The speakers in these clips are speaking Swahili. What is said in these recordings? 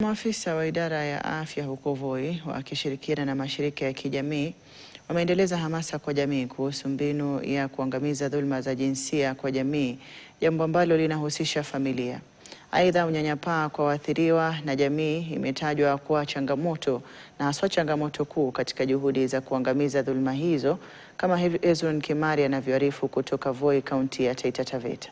Maafisa wa idara ya afya huko Voi wakishirikiana na mashirika ya kijamii wameendeleza hamasa kwa jamii kuhusu mbinu ya kuangamiza dhulma za jinsia kwa jamii, jambo ambalo linahusisha familia. Aidha, unyanyapaa kwa waathiriwa na jamii imetajwa kuwa changamoto na haswa changamoto kuu katika juhudi za kuangamiza dhulma hizo, kama Hezron Kimari anavyoarifu kutoka Voi, kaunti ya Taita Taveta.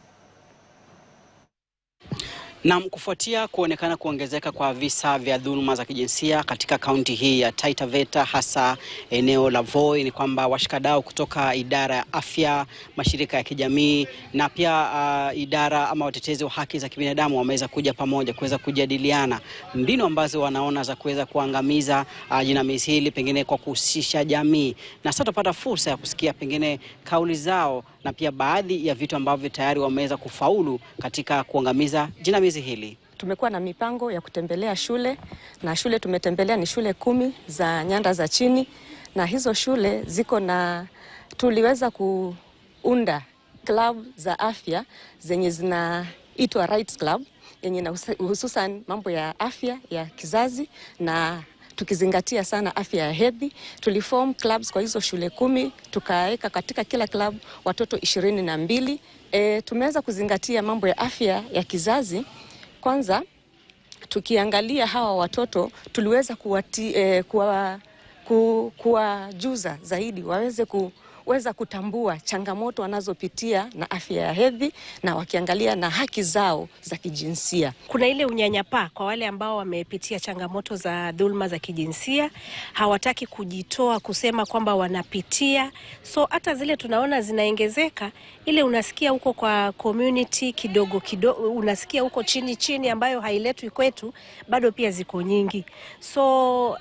Na kufuatia kuonekana kuongezeka kwa visa vya dhuluma za kijinsia katika kaunti hii ya Taita Taveta, hasa eneo la Voi, ni kwamba washikadau kutoka idara ya afya, mashirika ya kijamii na pia idara ama watetezi wa haki za kibinadamu wameweza kuja pamoja kuweza kujadiliana mbinu ambazo wanaona za kuweza kuangamiza jinamizi hili, pengine kwa kuhusisha jamii. Na sasa tupata fursa ya kusikia pengine kauli zao na pia baadhi ya vitu ambavyo tayari wameweza kufaulu katika kuangamiza jinamizi hili. Tumekuwa na mipango ya kutembelea shule, na shule tumetembelea ni shule 10 za nyanda za chini, na hizo shule ziko na, tuliweza kuunda club za afya zenye zinaitwa Rights Club, yenye hususan mambo ya afya ya kizazi na tukizingatia sana afya ya hedhi. Tuliform clubs kwa hizo shule 10, tukaweka katika kila club watoto 22. Tumeweza kuzingatia mambo ya afya ya kizazi. Kwanza tukiangalia hawa watoto tuliweza kuwajuza zaidi waweze kutambua changamoto wanazopitia na afya ya hedhi, na wakiangalia na haki zao za kijinsia. Kuna ile unyanyapaa kwa wale ambao wamepitia changamoto za dhulma za kijinsia, hawataki kujitoa kusema kwamba wanapitia. So hata zile tunaona zinaongezeka, ile unasikia huko kwa community kidogo kidogo, unasikia huko chini ambayo hailetwi kwetu, bado pia ziko nyingi. So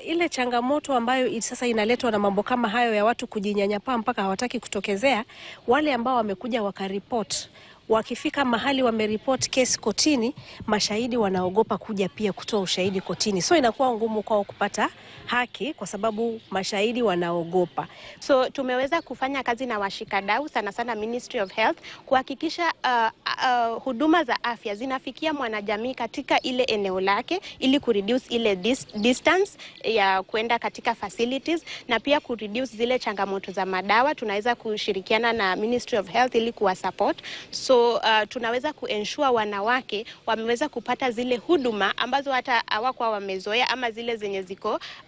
ile changamoto ambayo sasa inaletwa na mambo kama hayo ya watu kujinyanyapaa mpaka hawataki kutokezea, wale ambao wamekuja wakaripoti, wakifika mahali wameripoti kesi kotini, mashahidi wanaogopa kuja pia kutoa ushahidi kotini. So inakuwa ngumu kwao kupata haki kwa sababu mashahidi wanaogopa. So tumeweza kufanya kazi na washikadau, sana sana Ministry of Health, kuhakikisha huduma za afya zinafikia mwanajamii katika ile eneo lake, ili kureduce ile distance ya kwenda katika facilities, na pia kureduce zile changamoto za madawa. Tunaweza kushirikiana na Ministry of Health ili kuwa support. So tunaweza kuensure wanawake wameweza kupata zile huduma ambazo hata hawakuwa wamezoea, ama zile zenye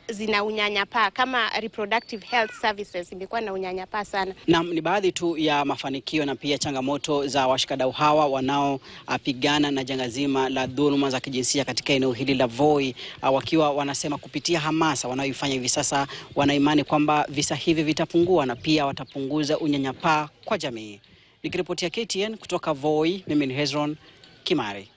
zina unyanyapaa kama reproductive health services imekuwa na unyanyapaa sana. Na ni baadhi tu ya mafanikio na pia changamoto za washikadau hawa wanaopigana na janga zima la dhuluma za kijinsia katika eneo hili la Voi, wakiwa wanasema kupitia hamasa wanaoifanya hivi sasa wana imani kwamba visa hivi vitapungua na pia watapunguza unyanyapaa kwa jamii. Nikiripotia KTN kutoka Voi, mimi ni Hezron Kimari.